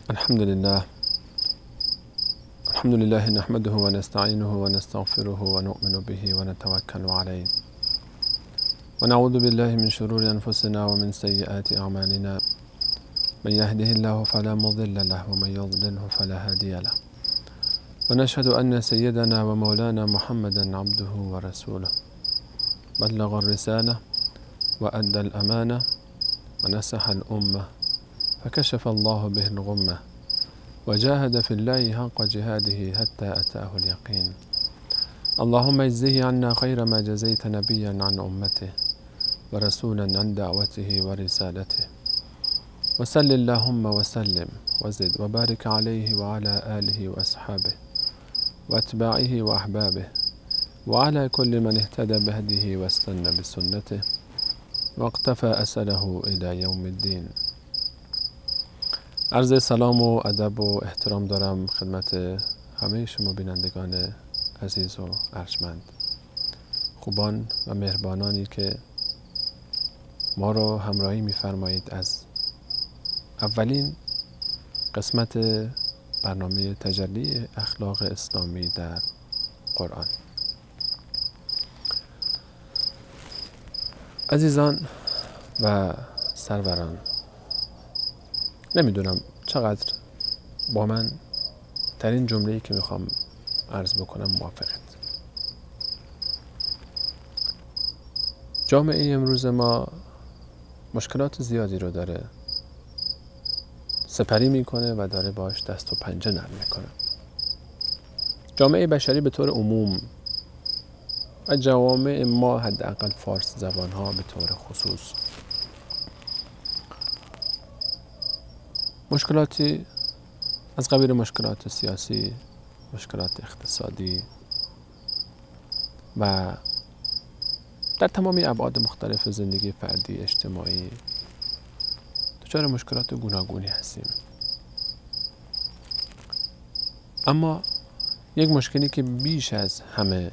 الحمد لله نحمده ونستعينه ونستغفره ونؤمن به ونتوكل عليه ونعوذ بالله من شرور أنفسنا ومن سيئات أعمالنا من يهده الله فلا مضل له ومن يضلله فلا هادي له ونشهد أن سيدنا ومولانا محمدا عبده ورسوله بلغ الرسالة وأدى الأمانة ونصح الأمة فكشف الله به الغمة وجاهد في الله حق جهاده حتى أتاه اليقين اللهم اجزه عنا خير ما جزيت نبيا عن أمته ورسولا عن دعوته ورسالته وسل اللهم وسلم وزد وبارك عليه وعلى آله وأصحابه وأتباعه وأحبابه وعلى كل من اهتدى بهديه واستنى بسنته واقتفى أثره إلى يوم الدين. عرض سلام و ادب و احترام دارم خدمت همه شما بینندگان عزیز و ارجمند، خوبان و مهربانانی که ما را همراهی می‌فرمایید از اولین قسمت برنامه تجلی اخلاق اسلامی در قرآن. عزیزان و سروران، نمیدونم چقدر با من در این جمله‌ای که میخوام عرض بکنم موافقید. جامعه امروز ما مشکلات زیادی رو داره سپری میکنه و داره باش دست و پنجه نرم میکنه. جامعه بشری به طور عموم و جوامع ما حداقل فارس زبان ها به طور خصوص مشکلاتی از قبیل مشکلات سیاسی، مشکلات اقتصادی و در تمامی ابعاد مختلف زندگی فردی اجتماعی دچار مشکلات گوناگونی هستیم. اما یک مشکلی که بیش از همه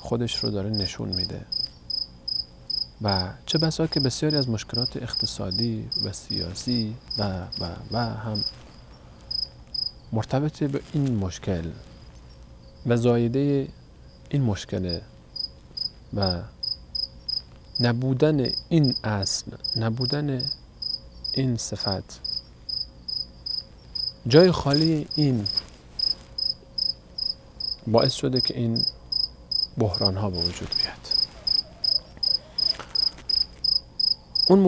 خودش رو داره نشون میده و چه بسا که بسیاری از مشکلات اقتصادی و سیاسی و هم مرتبط به این مشکل و زایده این مشکل و نبودن این اصل، نبودن این صفت، جای خالی این باعث شده که این بحران ها به وجود بیاد. اون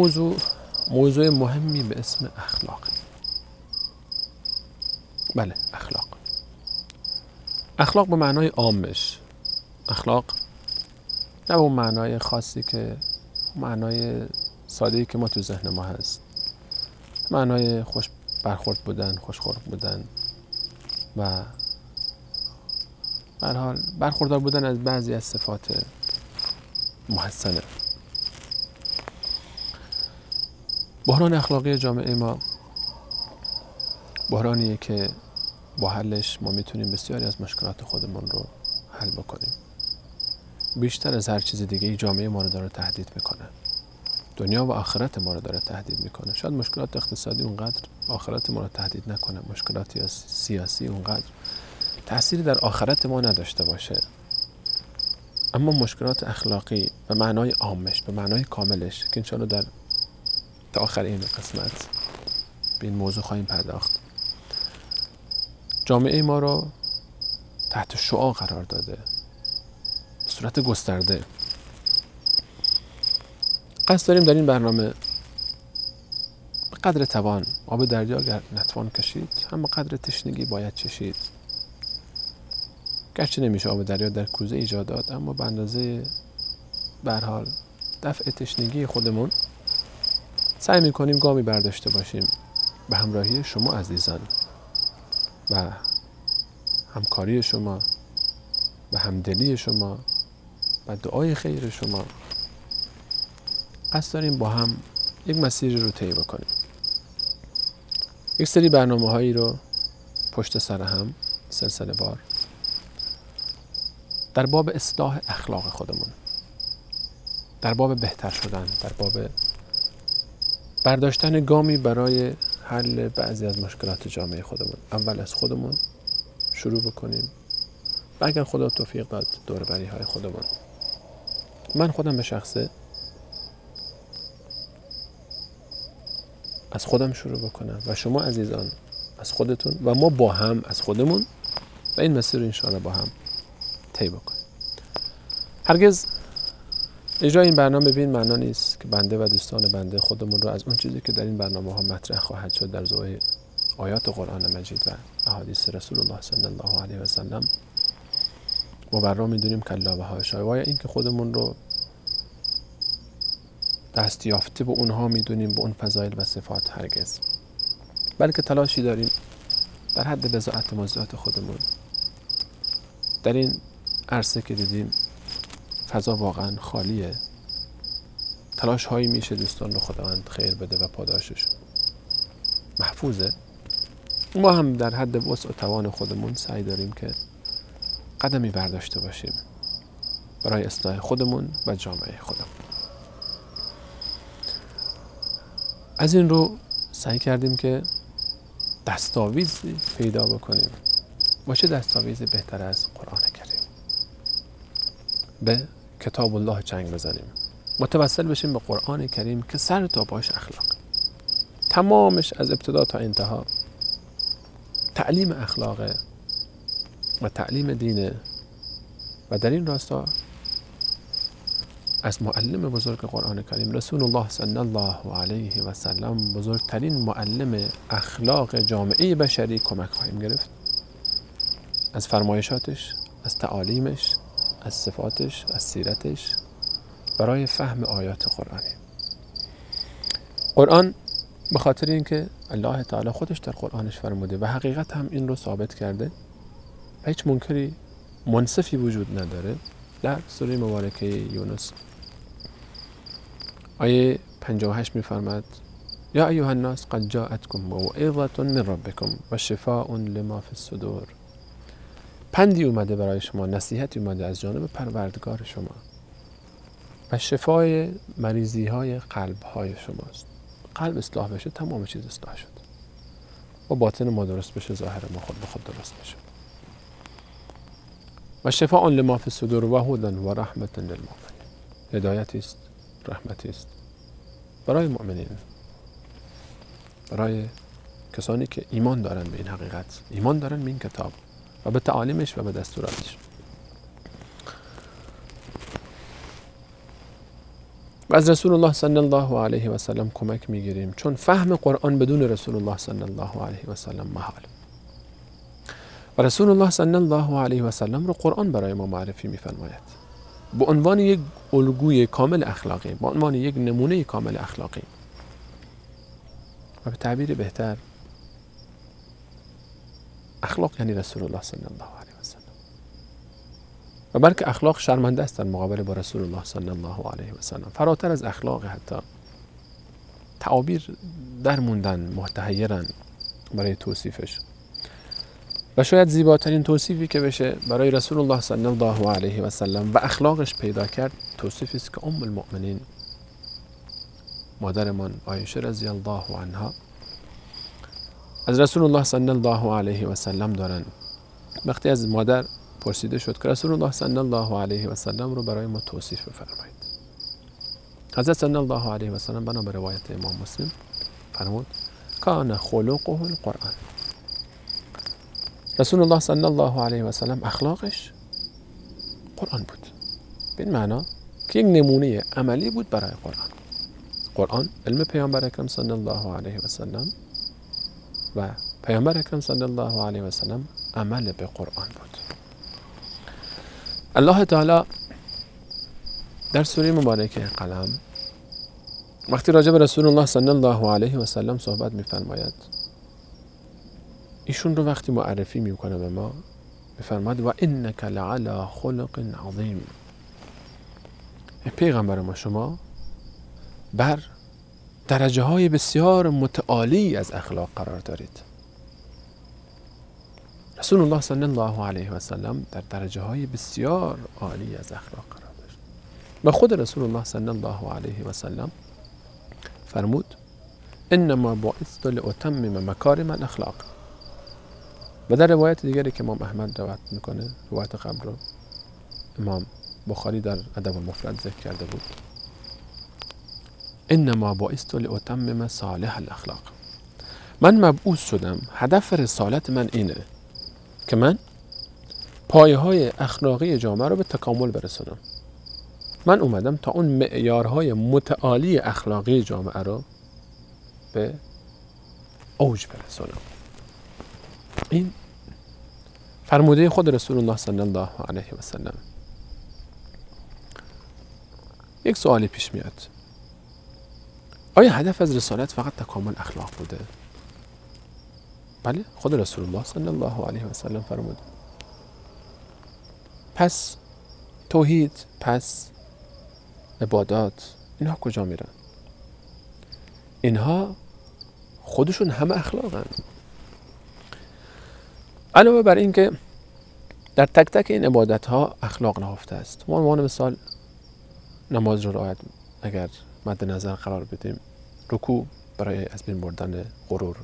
موضوع مهمی به اسم اخلاق. بله، اخلاق به معنای عامش، اخلاق نه به معنای خاصی که معنای ساده‌ای که ما تو ذهن ما هست، معنای خوش برخورد بودن، خوشخلق بودن و به هر حال برخوردار بودن از بعضی از صفات محسنه. بحران اخلاقی جامعه ما بحرانیه که با حلش ما میتونیم بسیاری از مشکلات خودمون رو حل بکنیم. بیشتر از هر چیز دیگه ای جامعه ما رو داره تهدید میکنه. دنیا و آخرت ما رو داره تهدید میکنه. شاید مشکلات اقتصادی اونقدر آخرت ما رو تهدید نکنه، مشکلات سیاسی اونقدر تأثیری در آخرت ما نداشته باشه، اما مشکلات اخلاقی به معنای عامش، به معنای کاملش که انشاءالله در تا آخر این قسمت به این موضوع خواهیم پرداخت، جامعه ما رو تحت شعاع قرار داده به صورت گسترده. قصد داریم در این برنامه به قدر توان آب دریا گر نتوان کشید، هم به قدر تشنگی باید چشید. گرچه نمیشه آب دریا در کوزه ایجاد داد، اما به اندازه به هر حال دفع تشنگی خودمون سعی میکنیم گامی برداشته باشیم به همراهی شما عزیزان و همکاری شما و همدلی شما و دعای خیر شما. قصد داریم با هم یک مسیر رو طی بکنیم، یک سری برنامه هایی رو پشت سر هم سلسله وار در باب اصلاح اخلاق خودمون، در باب بهتر شدن، در باب برداشتن گامی برای حل بعضی از مشکلات جامعه خودمون. اول از خودمون شروع بکنیم و اگر خدا توفیق داد دوربری های خودمون. من خودم به شخصه از خودم شروع بکنم و شما عزیزان از خودتون و ما با هم از خودمون و این مسیر رو انشاءالله با هم طی بکنیم. هرگز اجرای این برنامه به این معنا نیست که بنده و دوستان بنده خودمون رو از اون چیزی که در این برنامه ها مطرح خواهد شد در زوی آیات قرآن مجید و احادیث رسول الله صلی الله علیه و سلم مبرا می‌دونیم کلا و حاشا، و یا این که خودمون رو دست یافته به اونها می‌دونیم، به اون فضایل و صفات، هرگز. بلکه تلاشی داریم در حد بضاعت موضوعات خودمون در این عرصه که دیدیم فضا واقعا خالیه. تلاش هایی میشه دوستان رو خداوند خیر بده و پاداشش محفوظه. ما هم در حد وسع و توان خودمون سعی داریم که قدمی برداشته باشیم برای اصلاح خودمون و جامعه خودمون. از این رو سعی کردیم که دستاویزی پیدا بکنیم. و چه دستاویزی بهتر از قرآن کریم؟ به کتاب الله چنگ بزنیم، متوسل بشیم به قرآن کریم که سر تا پاش اخلاق، تمامش از ابتدا تا انتها تعلیم اخلاقه و تعلیم دینه. و در این راستا از معلم بزرگ قرآن کریم رسول الله صلی الله علیه و سلم، بزرگترین معلم اخلاق جامعه بشری، کمک خواهیم گرفت. از فرمایشاتش، از تعالیمش، از صفاتش، از سیرتش، برای فهم آیات قرآنی. قرآن به خاطر اینکه الله تعالی خودش در قرآنش فرموده و حقیقت هم این رو ثابت کرده و هیچ منکری منصفی وجود نداره، در سوره مبارکه یونس آیه 58 می‌فرماد: یا ایها الناس قد جاءتکم موعظة من ربکم و شفاء لما فی الصدور. پندی اومده برای شما، نصیحتی اومده از جانب پروردگار شما و شفای مریضی های قلب های شماست. قلب اصلاح بشه تمام چیز اصلاح شد و باطن ما درست بشه ظاهر ما خود به خود درست بشه. و شفاء لما فی الصدور و هدی و رحمت للمؤمنین. هدایتی است، رحمتی است برای مؤمنین، برای کسانی که ایمان دارن به این حقیقت، ایمان دارن به این کتاب و به تعالیمش و به دستوراتش. و از رسول الله صلی الله علیه و سلم کمک میگیریم، چون فهم قرآن بدون رسول الله صلی الله علیه و سلم محال. و رسول الله صلی الله علیه و سلم رو قرآن برای ما معرفی میفرماید به عنوان یک الگوی کامل اخلاقی، به عنوان یک نمونه کامل اخلاقی. و به تعبیر بهتر، اخلاق یعنی رسول الله صلی الله علیه و سلم. و بلکه اخلاق شرمنده است در مقابله با رسول الله صلی الله علیه و سلم. فراتر از اخلاق حتی تعابیر در موندن، متحیرن برای توصیفش. و شاید زیباترین توصیفی که بشه برای رسول الله صلی الله علیه و سلم و اخلاقش پیدا کرد، توصیفی است که ام المؤمنین، مادرمان عایشه رضی الله عنها، از رسول الله صلی الله علیه و سلم دارن. وقتی از مادر پرسیده شد که رسول الله صلی الله علیه و سلم رو برای ما توصیف بفرمایید، حضرت صلی الله علیه و سلم بنا به روایت امام مسلم فرمود: کان خلقه القرآن. رسول الله صلی الله علیه و سلم اخلاقش قرآن بود، به این معنا که یک نمونه عملی بود برای قرآن. قرآن علم پیامبر اکرم صلی الله علیه و سلم و پیامبر اکرم صلی الله علیه و سلم عمل به قرآن بود. الله تعالی در سوره مبارکه قلم وقتی راجع به رسول الله صلی الله علیه و سلم صحبت می‌فرماید، ایشون رو وقتی معرفی میکنه به ما می‌فرماید: و انک لعلی خلق عظیم. پیغمبر ما، شما بر درجه های بسیار متعالی از اخلاق قرار دارید. رسول الله صلی الله علیه و سلم در درجه های بسیار عالی از اخلاق قرار داشت. و خود رسول الله صلی الله علیه و سلم فرمود: انما بعثت لاتمم مکارم الاخلاق. و در روایت دیگری که امام احمد روایت میکنه، روایت قبل رو امام بخاری در ادب المفرد ذکر کرده بود، انما بعثت لاتمم صالح الاخلاق. من مبعوث شدم، هدف رسالت من اینه که من پایه‌های اخلاقی جامعه رو به تکامل برسونم. من اومدم تا اون معیارهای متعالی اخلاقی جامعه رو به اوج برسونم. این فرموده خود رسول الله صلی الله علیه و سلم. یک سوالی پیش میاد، آیا هدف از رسالت فقط تکامل اخلاق بوده؟ بله، خود رسول الله صلی الله علیه و سلم فرمود. پس توحید، پس عبادات، اینها کجا میرن؟ اینها خودشون همه اخلاقن. علاوه بر این که در تک تک این عبادت ها اخلاق نهفته است. ما عنوان مثال نماز رو رعایت اگر مد نظر قرار بدیم، رکوع برای از بین بردن غرور،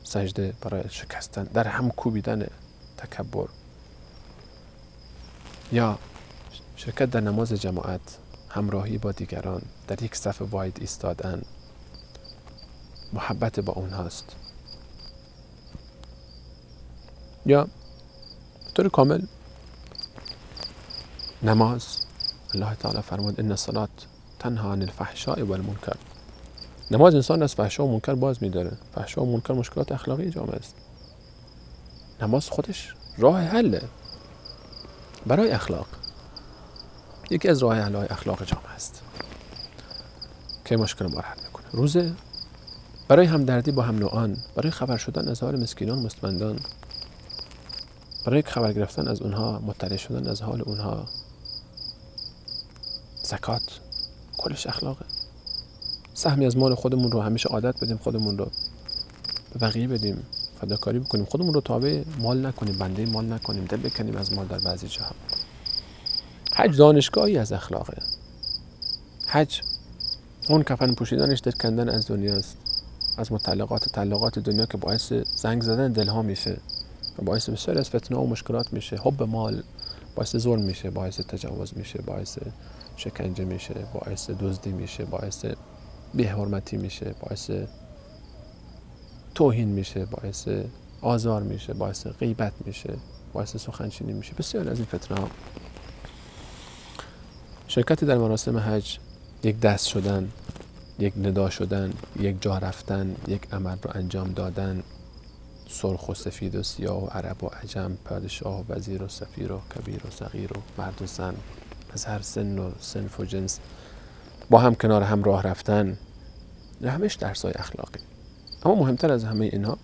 سجده برای شکستن، در هم کوبیدن تکبر، یا شرکت در نماز جماعت، همراهی با دیگران، در یک صف واحد ایستادن، محبت با اونهاست. یا به طور کامل نماز، الله تعالی فرمود ان الصلاة تنها عن الفحشاء والمنکر. نماز انسان از فحشا و منکر باز می‌داره. فحشا و منکر مشکلات اخلاقی جامعه است. نماز خودش راه حله برای اخلاق. یکی از راه حل‌های اخلاق جامعه است که مشکل ما رو حل می‌کنه. روزه برای همدردی با هم نوعان، برای خبر شدن از حال مسکینان مستمندان، برای خبر گرفتن از اونها، مطلع شدن از حال اونها. زکات کلش اخلاقه. سهمی از مال خودمون رو همیشه عادت بدیم خودمون رو به بقیه بدیم، فداکاری بکنیم، خودمون رو تابع مال نکنیم، بنده مال نکنیم، دل بکنیم از مال در بعضی جاها. حج دانشگاهی از اخلاقه. حج اون کفن پوشیدنش در کندن از دنیاست، از تعلقات دنیا که باعث زنگ زدن دلها میشه و باعث بسیاری از فتنه و مشکلات میشه. حب مال باعث ظلم میشه، باعث تجاوز میشه، باعث شکنجه میشه، باعث دزدی میشه، باعث بی‌حرمتی میشه، باعث توهین میشه، باعث آزار میشه، باعث غیبت میشه، باعث سخنچینی میشه. بسیار از این فتنه ها. شرکت در مراسم حج یک دست شدن، یک ندا شدن، یک جا رفتن، یک عمل رو انجام دادن، سرخ و سفید و سیاه و عرب و عجم، پادشاه و وزیر و سفیر و کبیر و صغیر و مرد و زن از هر سن و صنف و جنس با هم کنار هم راه رفتن، همش درسای اخلاقی. اما مهمتر از همه اینها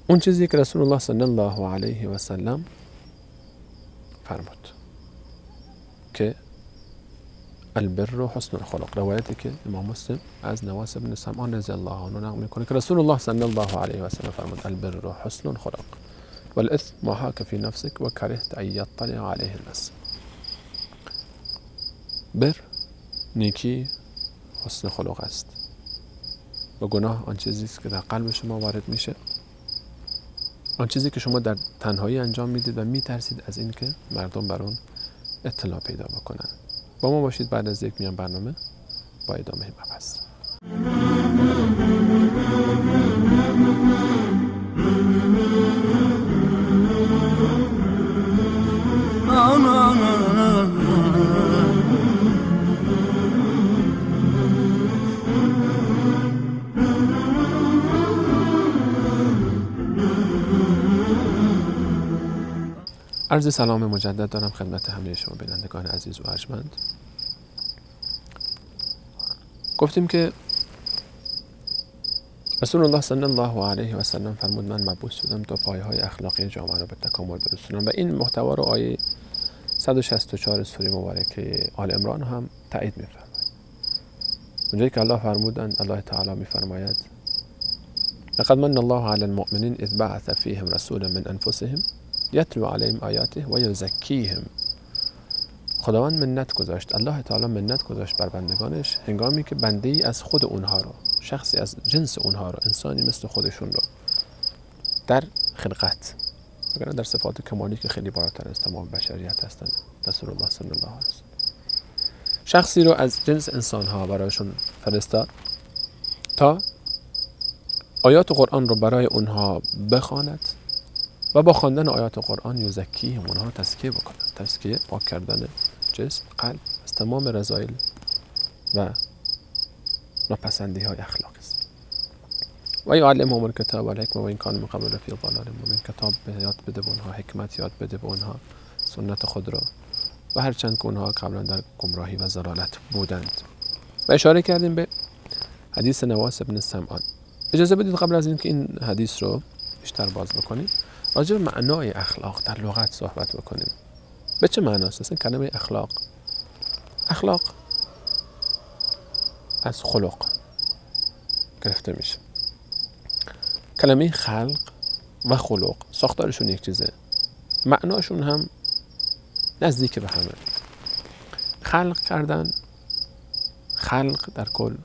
اون چیزی که رسول الله صلی الله علیه و سلم فرمود که البر و حسن الخلق. روایتی که امام مسلم از نواس بن سمعان رضی الله عنه نقل میکنه که رسول الله صلی الله علیه و سلم فرمود البر و حسن الخلق والاثم ما حاک فی نفسک و کرهت ان یطلع علیه الناس. بر نیکی حسن خلق است و گناه آن چیزی است که در قلب شما وارد میشه، آن چیزی که شما در تنهایی انجام میدید و میترسید از این که مردم بر اون اطلاع پیدا بکنن. با ما باشید بعد از یک میان برنامه با ادامه مبحث. عرض سلام مجدد دارم خدمت همه شما بینندگان عزیز و ارجمند. گفتیم که رسول الله صلی الله علیه و سلم فرمود من مبعوث شدم تا پایه‌های اخلاقی جامعه را به تکامل برسونم و این محتوا رو آیه 164 سوره مبارکه آل عمران هم تایید می‌فرماید. اونجایی که الله فرمودند، الله تعالی می‌فرماید لقد من الله علی المؤمنین اذ بعث فیهم رسولا من انفسهم یتلو علیهم آیاته و یزکیهم خداوند منت گذاشت، الله تعالی منت گذاشت بر بندگانش هنگامی که بنده‌ای از خود اونها رو، شخصی از جنس اونها رو، انسانی مثل خودشون رو در خلقت، وگرنه در صفات کمالی که خیلی بالاتر از تمام بشریت هستند، رسول الله صلی الله علیه وسلم، شخصی رو از جنس انسانها برایشون فرستاد تا آیات قرآن رو برای اونها بخواند و با خواندن آیات قرآن یزکیهم، اونها تزکیه بکنند. تزکیه، پاک کردن جسم، قلب از تمام رذایل و ناپسندی های اخلاقی است. و یعلمهم الکتاب و الحکمه و این کانوا من قبل لفی ضلال مبین، کتاب یاد بده به اونها، حکمت یاد بده به اونها، سنت خود رو، و هرچند که اونها قبلا در گمراهی و ضلالت بودند. و اشاره کردیم به حدیث نواس بن سمعان. اجازه بدید قبل از اینکه این حدیث رو بیشتر باز بکنیم راجع به معنای اخلاق در لغت صحبت بکنیم. به چه معناست اصلا کلمه اخلاق؟ اخلاق از خلق گرفته میشه. کلمه خلق و خلق ساختارشون یک چیزه، معناشون هم نزدیک به همه. خلق کردن، خلق در کل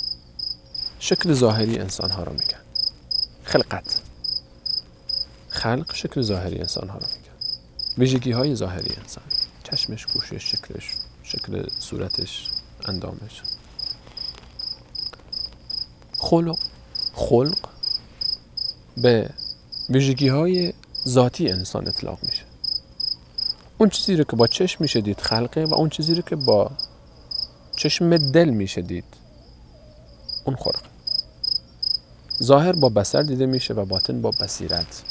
شکل ظاهری انسان ها رو میگن. خلقت، خلق شکل ظاهری انسان ها رو میگن، ویژگی های ظاهری انسان، چشمش، گوشش، شکلش، شکل صورتش، اندامش. خلق به ویژگی های ذاتی انسان اطلاق میشه. اون چیزی رو که با چشم میشه دید خلقه، و اون چیزی رو که با چشم دل میشه دید اون خلق. ظاهر با بصر دیده میشه و باطن با بصیرت.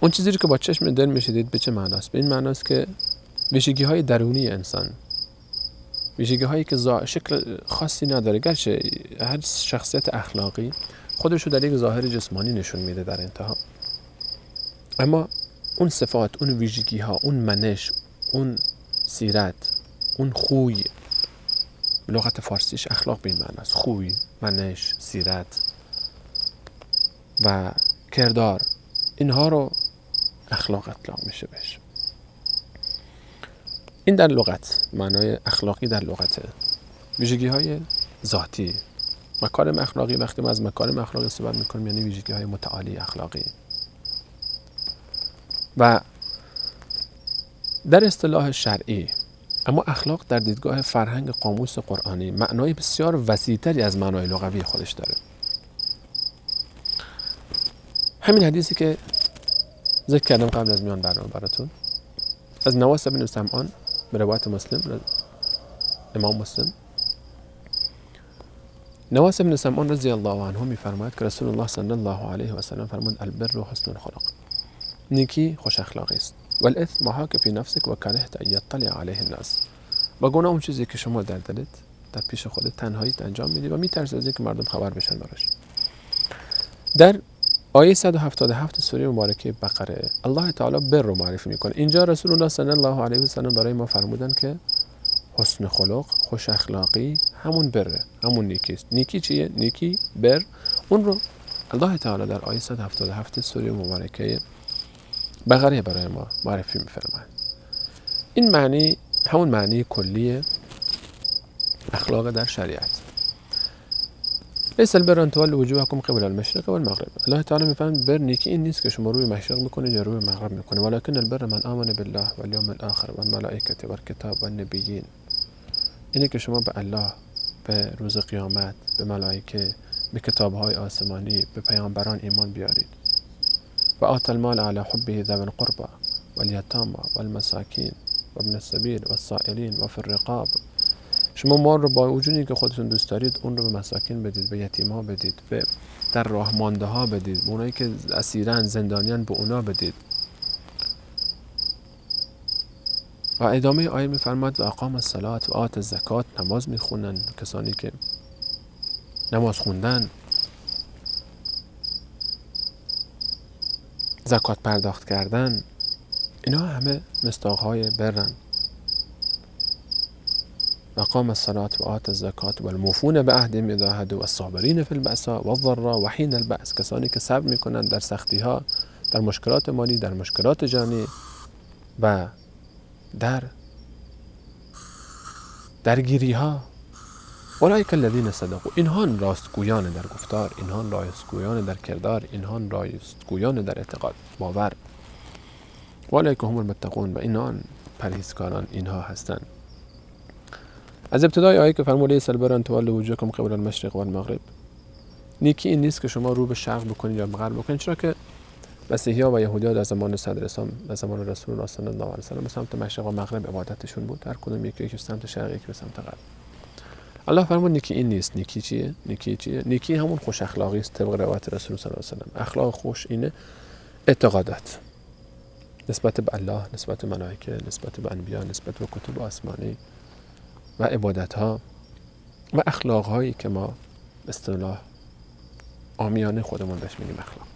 اون چیزی رو که با چشم دل میشه دید به چه معناست؟ به این معناست که ویژگی های درونی انسان، ویژگی هایی که شکل خاصی نداره، گرچه هر شخصیت اخلاقی خودشو در یک ظاهر جسمانی نشون میده در انتها، اما اون صفات، اون ویژگی ها، اون منش، اون سیرت، اون خوی، لغت فارسیش اخلاق به این معناست، خوی، منش، سیرت و کردار، اینها رو اخلاق اطلاق میشه بهش. این در لغت معنای اخلاقی در لغته، ویژگی های ذاتی. مکارم اخلاقی، وقتی ما از مکارم اخلاقی صحبت میکنیم یعنی ویژگی های متعالی اخلاقی. و در اصطلاح شرعی، اما اخلاق در دیدگاه فرهنگ قاموس قرآنی معنای بسیار وسیع‌تری از معنای لغوی خودش داره. همین حدیثی که ذکر کردم قبل از میان براتون از نواس بن سمعان به روایت مسلم، امام مسلم، نواس بن سمعان رضی الله عنه می‌فرماید که رسول الله صلی الله علیه و سلم فرمود البر و حسن الخلق، نیکی خوش اخلاقی است، و الاثم ما حاک فی نفسک و کرهت ان یطلع علیه الناس، و گناه اون چیزی که شما در دلت، در پیش خودت تنهاییت انجام میدی و میترسی از اینکه مردم خبر بشن براش. در آیه 177 سوره مبارکه بقره الله تعالی بر رو معرفی میکنه. اینجا رسول الله صلی الله علیه و سلم برای ما فرمودن که حسن خلق، خوش اخلاقی همون بره، همون نیکی است. نیکی چیه؟ نیکی بر، اون رو الله تعالی در آیه 177 سوره مبارکه بقره برای ما معرفی میفرماید. این معنی همون معنی کلی اخلاق در شریعت. لیس البر ان تولوا وجوهکم قبل المشرق والمغرب. الله تعالی میفرماید بر نیکی این نیست که شما روی مشرق میکنید یا روی مغرب میکنید، ولکن البر من آمن بالله والیوم الاخر والملائکه والکتاب والنبیین. اینه که شما به الله، به روز قیامت، به ملائکه، به کتاب‌های آسمانی، به پیامبران ایمان بیارید. و آت المال علی حبه ذوی القربى والیتامى والمساکین و ابن السبیل والسائلین و فی الرقاب. شما مال رو با وجودی که خودتون دوست دارید اون رو به مساکین بدید، به یتیم‌ها بدید، به در راه مانده ها بدید، به اونایی که اسیرن، زندانیان، به اونا بدید. و ادامه آیه می‌فرماید و اقام الصلاة و آت الزکات، نماز میخونن کسانی که نماز خوندن، زکات پرداخت کردن، اینا همه مصداق‌های برن. و اقام الصلاة و آت الزکات و الموفون بعهدهم اذا عاهدوا والصابرین فی البأساء والضراء و حین البأس، کسانی که صبر میکنن در سختی‌ها، در مشکلات مالی، در مشکلات جانی و در درگیری ها. اولئک الذین صدقوا، اینها راستگویان در گفتار، اینها راستگویان در کردار، اینها راستگویان در اعتقاد باور. اولئک هم المتقون، و اینها پرهیزکاران اینها هستند. از ابتدای آیه که فرمود لیس البر ان تولوا وجوهکم قبل المشرق والمغرب، نیکی این نیست که شما رو به شرق بکنید یا به غرب بکنید، چرا که مسیحی‌ها و یهودی‌ها در زمان صدر اسلام و زمان رسول الله صلی الله علیه و سلم به سمت مشرق و مغرب عبادتشون بود، هر کدوم یکی به سمت شرق یکی به سمت غرب. الله فرمود نیکی این نیست. نیکی چیه؟ نیکی همون خوش اخلاقی است طبق روایت رسول صلی الله علیه و سلم. اخلاق خوش اینه اعتقادات نسبت به الله، نسبت به ملائکه، نسبت به انبیا، نسبت به کتب آسمانی و عبادت‌ها و اخلاق‌هایی که ما اصطلاح عامیانه خودمون بهش میگیم اخلاق.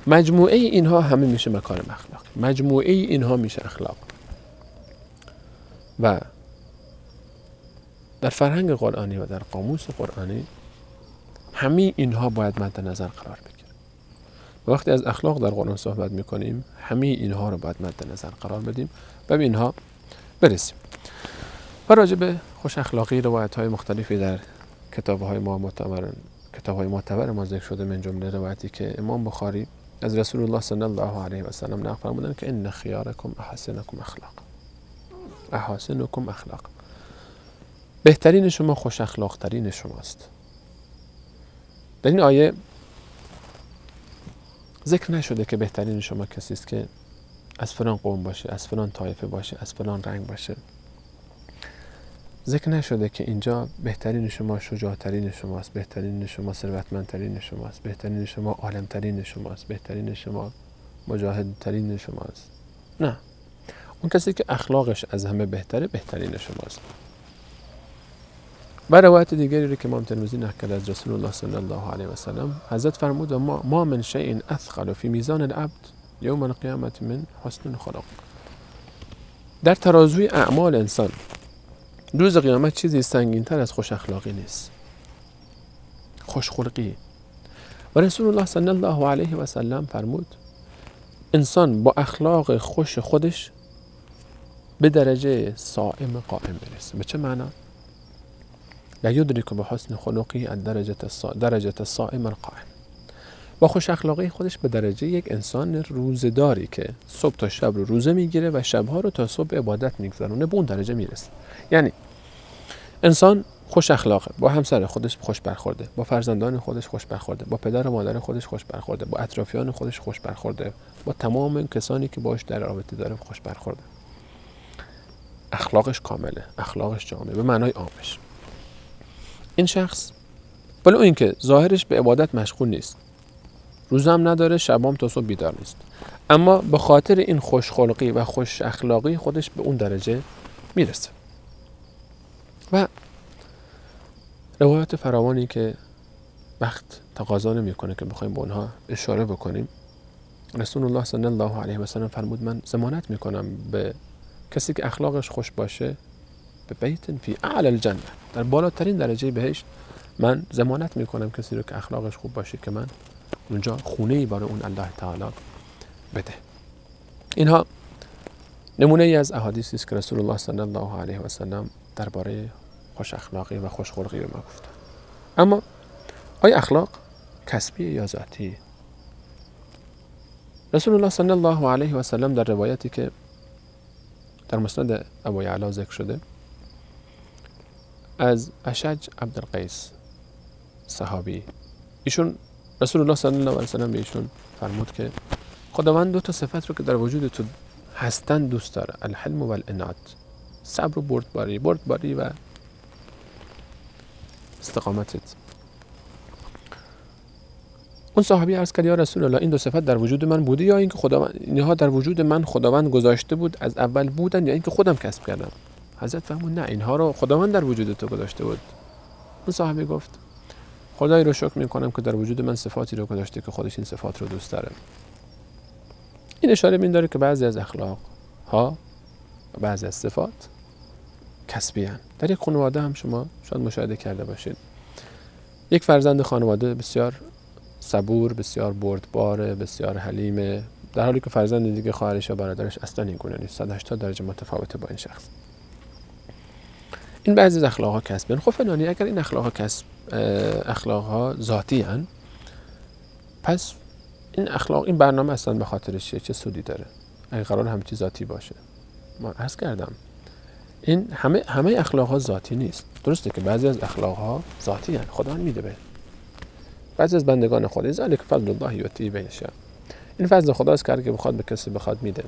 مجموعه اینها همه میشه مکارم اخلاق. مجموعه اینها میشه اخلاق. و در فرهنگ قرآنی و در قاموس قرآنی همه اینها باید مد نظر قرار بگیره. و وقتی از اخلاق در قرآن صحبت میکنیم همه اینها رو باید مد نظر قرار بدیم و به اینها برسیم. و راجع به خوش اخلاقی روایت‌های مختلفی در کتاب‌های معتبر ما ذکر شده، من جمله روایتی که امام بخاری از رسول الله صلی الله علیه و سلم نقل فرمودن که ان خیارکم احسنکم اخلاق، بهترین شما خوش اخلاق ترین شماست. در این آیه ذکر نشده که بهترین شما کسی است که از فلان قوم باشه، از فلان طایفه باشه، از فلان رنگ باشه. ذکر نشده که اینجا بهترین شما شجاعترین شماست، بهترین شما ثروتمندترین شماست، بهترین شما عالمترین شماست، بهترین شما مجاهدترین شماست. نه، اون کسی که اخلاقش از همه بهتره بهترین شماست. و روایت دیگری رو که امام ترمذی نقل کرده از رسول الله صلی الله علیه و سلم، حضرت فرمود ما من شیء اثقل فی میزان العبد یوم القیامة من حسن خلق. در ترازوی اعمال انسان روز قیامت چیزی سنگین‌تر از خوش اخلاقی نیست، خوش خلقی. و رسول الله صلی الله علیه و سلم فرمود انسان با اخلاق خوش خودش به درجه صائم قائم برسه. به چه معنا؟ لا یدرک به حسن خلقی درجه الصائم القائم. با خوش اخلاقی خودش به درجه یک انسان روزداری که صبح تا شب رو روزه میگیره و شبها رو تا صبح عبادت میگذرونه به اون درجه میرسه. یعنی انسان خوش اخلاقه، با همسر خودش خوش برخورده، با فرزندان خودش خوش برخورده، با پدر و مادر خودش خوش برخورده، با اطرافیان خودش خوش برخورده، با تمام کسانی که باش در رابطه داره خوش برخورده. اخلاقش کامله، اخلاقش جامع به معنای عامش. این شخص ولی این که ظاهرش به عبادت مشغول نیست، روزم نداره، شبام تا صبح بیدار نیست، اما به خاطر این خوش خلقی و خوش اخلاقی خودش به اون درجه میرسه. و روایت فراوانی که وقت تقاضا نمیکنه که بخوایم به اونها اشاره بکنیم، رسول الله صلی الله علیه و سلم فرمود من ضمانت میکنم به کسی که اخلاقش خوش باشه به بیت فی اعلی الجنه، در بالاترین درجه بهشت من ضمانت میکنم کسی رو که اخلاقش خوب باشه که من اونجا خونه‌ای برای اون الله تعالی بده. اینها نمونه ای از احادیثی است که رسول الله صلی الله علیه و سلم درباره خوش اخلاقی و خوش خلقی به ما گفتن. اما آیا اخلاق کسبی یا ذاتی؟ رسول الله صلی الله علیه و سلم در روایتی که در مسند ابو یعلا ذکر شده از اشج عبدالقیس صحابی، ایشون رسول الله صلی الله علیه و سلم به ایشون فرمود که خداوند دو تا صفت رو که در وجود تو هستن دوست داره، الحلم و الانات، صبر و بردباری و استقامتت. اون صحابی عرض کرد یا رسول الله این دو صفت در وجود من بوده یا اینکه خداوند اینها در وجود من خداوند گذاشته بود از اول بودن یا اینکه خودم کسب کردم؟ حضرت فرمود نه، اینها رو خداوند در وجود تو گذاشته بود. اون صحابی گفت خدای رو شکر میکنم که در وجود من صفاتی رو گذاشته که خودش این صفات رو دوست داره. این اشاره به این داره که بعضی از اخلاق ها و بعضی از صفات کسبی هستند. در یک خانواده هم شما شاید مشاهده کرده باشید یک فرزند خانواده بسیار صبور، بسیار بردبار، بسیار حلیمه، در حالی که فرزند دیگه خواهرش یا برادرش اصلا این گونه نیست، 180 درجه متفاوته با این شخص. این بعضی از اخلاق‌ها کسبی. خب فلانی اگر این اخلاق‌ها ذاتی هن، پس این برنامه اصلا به خاطرش چه سودی داره اگه قرار همه چیز ذاتی باشه؟ من عرض کردم این همه اخلاق‌ها ذاتی نیست. درسته که بعضی از اخلاق‌ها ذاتی هن، خدا میده به بعضی از بندگان خدا. ذالک فضل الله یؤتیه من یشاء. این فضل خداست که بخواد به کسی بخواد میده.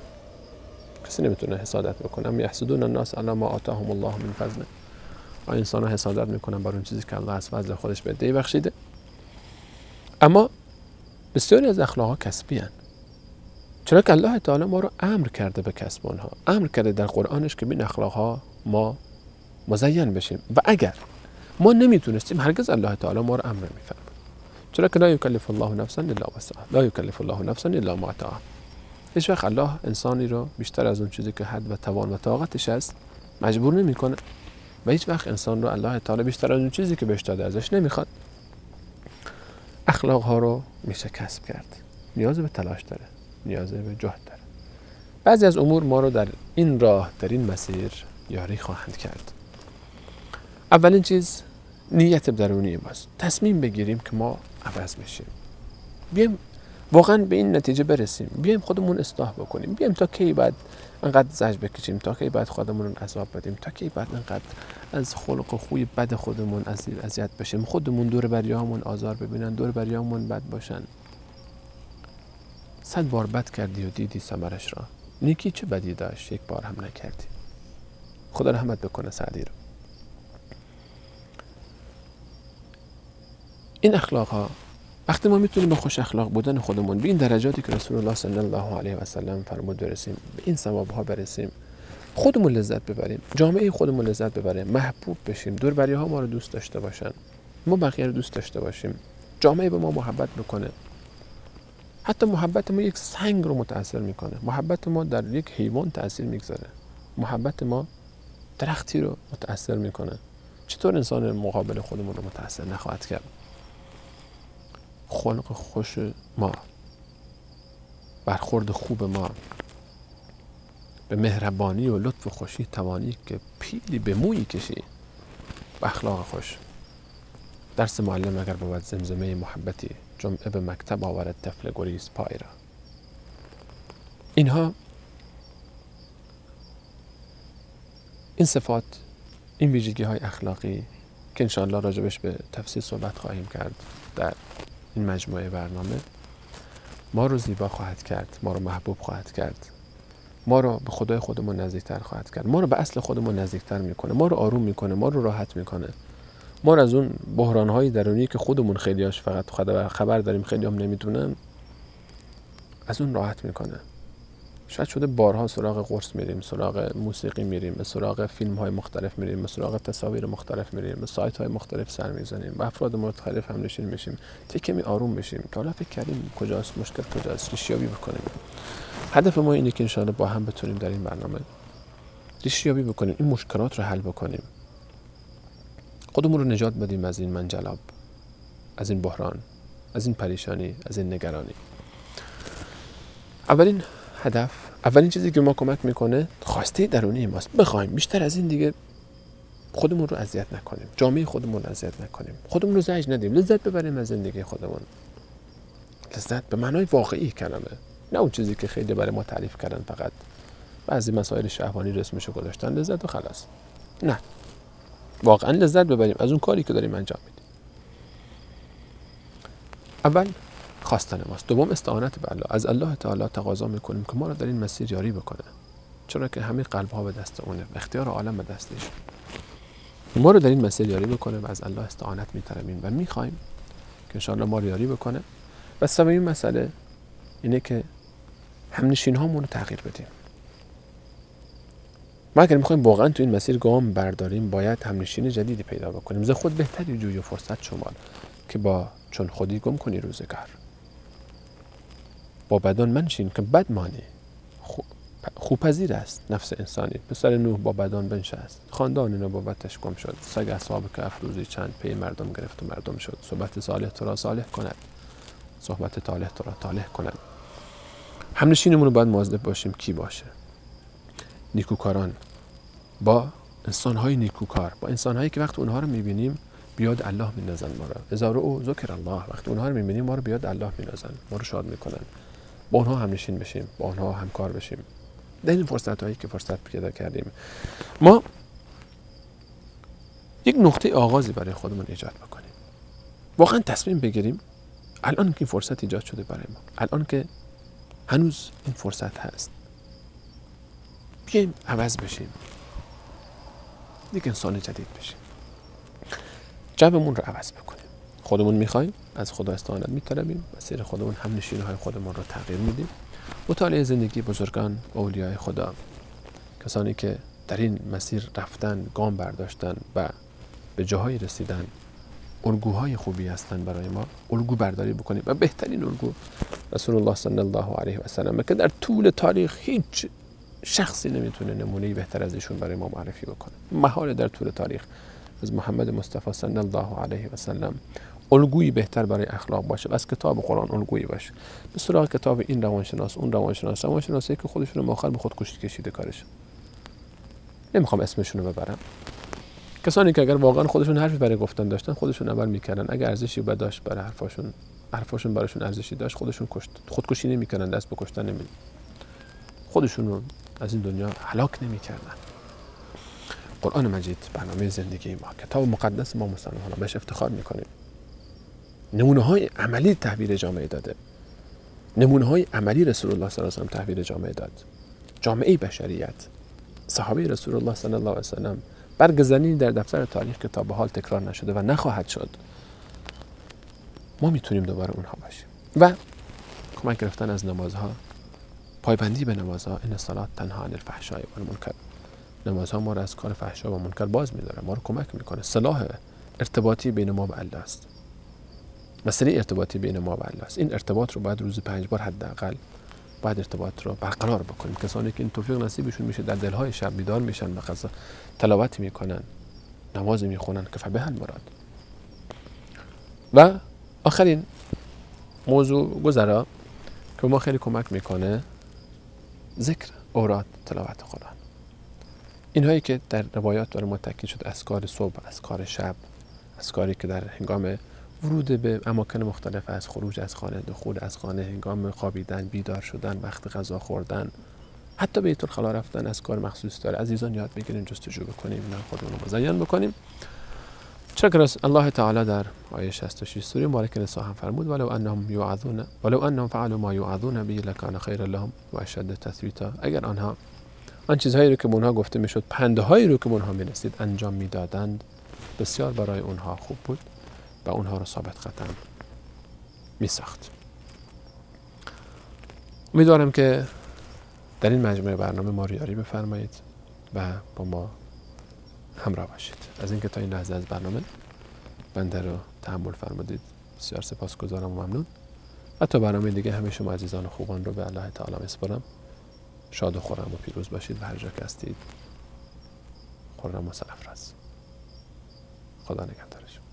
کسی نمیتونه حسادت بکنه. ام یحسدون الناس علی ما آتاهم الله من فضله. انسان‌ها حسادت میکنن بر اون چیزی که الله از فضل خودش به عده‌ای بخشیده. اما بسیاری از اخلاق‌ها کسبی هن. چرا که الله تعالی ما رو امر کرده به کسب اونها. امر کرده در قرآنش که این اخلاق‌ها ما مزین بشیم و اگر ما نمیتونستیم هرگز الله تعالی ما رو امر نمی‌فرمود. چرا که لا یکلف الله نفسا الا وسعها، لا یکلف الله نفسا الا ما آتاها. هیچ وقت الله انسانی رو بیشتر از اون چیزی که حد و توان و طاقتش است مجبور نمی‌کنه و هیچ وقت انسان رو الله تعالی بیشتر از اون چیزی که بهش داده ازش نمیخواد. اخلاق‌ها رو میشه کسب کرد. نیاز به تلاش داره، نیاز به جهد داره. بعضی از امور ما رو در این راه، در این مسیر یاری خواهند کرد. اولین چیز نیت درونی ماست. تصمیم بگیریم که ما عوض میشیم. بیایم واقعا به این نتیجه برسیم. بیایم خودمون اصلاح بکنیم. بیایم تا کی بعد انقدر زجر بکشیم، تا کی بعد خودمون عذاب بدیم، تا کی بعد انقدر از خلق و خوی بد خودمون اذیت بشیم، خودمون دور بریامون آزار ببینن، دور بریامون بد باشن. 100 بار بد کردی و دیدی ثمرش را. نیکی چه بدی داشت، یک بار هم نکردی. خدا رحمت بکنه سعدی رو. این اخلاق ها وقتی ما میتونیم به خوش اخلاق بودن خودمون به این درجاتی که رسول الله صلی الله علیه و سلم فرمود برسیم، به این ثواب ها برسیم، خودمون لذت ببریم، جامعه خودمون لذت ببریم، محبوب بشیم، دور بری ها ما رو دوست داشته باشن، ما بقیه رو دوست داشته باشیم، جامعه به ما محبت بکنه. حتی محبت ما یک سنگ رو متاثر میکنه، محبت ما در یک حیوان تاثیر میگذاره، محبت ما درختی رو متاثر میکنه. چطور انسان مقابل خودمون رو متاثر نخواهد کرد؟ خلق خوش ما، برخورد خوب ما، به مهربانی و لطف و خوشی توانی که پیلی به مویی کشی، به اخلاق خوش. درس معلم اگر بود زمزمه محبتی، جمعه به مکتب آورد طفل گریز پای را. اینها، این صفات، این ویژگی های اخلاقی که انشاءالله راجبش به تفصیل صحبت خواهیم کرد در این مجموعه برنامه، ما رو زیبا خواهد کرد، ما رو محبوب خواهد کرد، ما رو به خدای خودمون نزدیکتر خواهد کرد، ما رو به اصل خودمون نزدیکتر میکنه، ما رو آروم میکنه، ما رو راحت میکنه، ما رو از اون بحران‌های درونی که خودمون خیلیاش فقط خبر داریم، خیلی هم نمیدونن، از اون راحت میکنه. شاید شده بارها سراغ قرص میریم، سراغ موسیقی میریم، به سراغ فیلم‌های مختلف میریم، به سراغ تصاویر مختلف میریم، به سایت‌های مختلف سر میزنیم، با افراد مختلف هم نشین میشیم، تا کمی آروم بشیم. تا حالا فکر کردیم کجاست مشکل، کجاست، ریشه‌یابی بکنیم. هدف ما اینه که ان شاءالله با هم بتونیم در این برنامه ریشه‌یابی بکنیم، این مشکلات رو حل بکنیم، خودمون رو نجات بدیم از این منجلاب، از این بحران، از این پریشانی، از این نگرانی. اولین هدف، اولین چیزی که ما کمک میکنه خواسته درونی ماست. بخوایم بیشتر از این دیگه خودمون رو اذیت نکنیم، جامعه خودمون رو اذیت نکنیم، خودمون رو زجر ندیم، لذت ببریم از زندگی خودمون. لذت به معنای واقعی کلمه، نه اون چیزی که خیلی برای ما تعریف کردن، فقط بعضی مسائل شهوانی رسمشو گذاشتن لذت و خلاص. نه، واقعا لذت ببریم از اون کاری که داریم انجام میدیم. اول خواستن ماست. دوم استعانت به الله. از الله تعالی تقاضا میکنیم که ما رو در این مسیر یاری بکنه، چرا که همه قلب ها به دست اونه، اختیار عالم به دستش. ما رو در این مسیر یاری بکنه و از الله استعانت میطلبیم و میخوایم که ان شاء الله ما رو یاری بکنه. و سومین مسئله اینه که همنشین هامون رو تغییر بدیم. ما اگر میخوایم واقعا تو این مسیر گام برداریم، باید همنشین جدیدی پیدا بکنیم. ز خود بهتری جوی و فرصت شمال که با چون خودی گم کنی روزگار. با بدان منشین که بد مانی، خوب پذیر است نفس انسانی. پسر نوح با بدان بنشست، خاندان نبوتش گم شد. سگ اصحاب که افروزی چند پی مردم گرفت و مردم شد. صحبت صالح تو را صالح کند، صحبت طالح تو را طالح کند. همنشینمون رو باید مواظب باشیم کی باشه. نیکوکاران با انسان‌های نیکوکار، با انسان‌هایی که وقت اونها رو می‌بینیم بیاد الله می‌نازن ما رو. اذا رؤوا ذکر الله، وقتی اونها رو می‌بینیم ما رو بیاد الله می‌نازن، ما رو شاد می‌کنن. با اونها همنشین بشیم، با اونها همکار بشیم. در این فرصت‌هایی که فرصت پیدا کردیم ما یک نقطه آغازی برای خودمون ایجاد بکنیم. واقعا تصمیم بگیریم الان که این فرصت ایجاد شده برای ما، الان که هنوز این فرصت هست، بیایم عوض بشیم، یک انسان جدید بشیم، جومون رو عوض بکنیم. خودمون میخوایم، از خدا استعانت میطلبیم، مسیر خودمون هم نشینهای خودمون رو تغییر میدیم. مطالعه زندگی بزرگان و اولیای خدا، کسانی که در این مسیر رفتن، گام برداشتن و به جاهای رسیدن، الگوهای خوبی هستند برای ما. الگو برداری بکنیم و بهترین الگو رسول الله صلی الله علیه و سلم که در طول تاریخ هیچ شخصی نمیتونه نمونه‌ای بهتر از ایشون برای ما معرفی بکنه. محال در طول تاریخ از محمد مصطفی صلی الله علیه و سلم الگویی بهتر برای اخلاق باشه و از کتاب قرآن الگویی باشه. به سراغ کتاب این روانشناس اون روانشناسی که خودشون آخر به خودکشی کشیده کارش. نمیخوام اسمشون رو ببرم. کسانی که اگر واقعا خودشون حرفی برای گفتن داشتن خودشون عمل میکردن، اگر ارزشی داشت برای حرفاشون براشون ارزشی داشت خودشون خودکشی نمیکردن، دست به کشتن نمیدادن، خودشون رو از این دنیا هلاک نمیکردن. قرآن مجید برنامه زندگی ما، کتاب مقدس ما مسلمانان، بهش افتخار میکنیم. نمونه‌های عملی تحویل جامعه داده، نمونه‌های عملی رسول الله صلی الله علیه و سلم تحویل جامعه داد. جامعه بشریت، صحابه رسول الله صلی الله علیه و سلم برگزنی در دفتر تاریخ که تا به حال تکرار نشده و نخواهد شد. ما میتونیم دوباره اونها باشیم. و کمک گرفتن از نمازها، پایبندی به نمازها. این صلات تنها عن الفحشاء و المنکر، نمازها ما را از کار فحشا و منکر باز می‌داره، ما رو کمک میکنه. سلاح ارتباطی بین ما و الله است. مسئله ارتباطی بین ما و الله است. این ارتباط رو باید روزی 5 بار حداقل باید ارتباط رو برقرار بکنیم. کسانی که این توفیق نصیبشون میشه در دلهای شب بیدار میشن و قضا تلاوت میکنن، نماز میخونن که فبه المراد. و آخرین موضوع گذرا که ما خیلی کمک میکنه، ذکر، اوراد، تلاوت قرآن. اینهایی که در روایات برای ما تاکید شد، اذکار صبح، اذکار شب، اذکاری که در هنگام ورود به اماکن مختلف، از خروج از خانه، دخول از خانه، هنگام خوابیدن، بیدار شدن، وقت غذا خوردن، حتی بیت الخلا رفتن، اذکار مخصوص داره. عزیزان یاد بگیریم، جستجو بکنیم، نه خودمون رو مزین بکنیم. چرا که الله تعالی در آیه 66 سوره مبارکه نساء هم فرمود ولو انهم فعلوا ما یوعظون به لکان خیر لهم و اشد تثبیتا. اگر آنها آن چیزهایی رو که به اونها گفته میشد، پندهایی رو که به اونها میرسید انجام میدادند، بسیار برای اونها خوب بود و اونها رو ثابت قدم میساخت. امیدوارم که در این مجموعه برنامه ما رو یاری بفرمایید و با ما همراه باشید. از اینکه تا این لحظه از برنامه بنده رو تحمل فرمودید بسیار سپاسگزارم و ممنون. و تا برنامه دیگه همه شما عزیزان و خوبان رو به الله تعالی میسپارم. شاد و خرم و پیروز باشید و هر جا که هستید خرم و سرفراز. خدا نگهدارشون.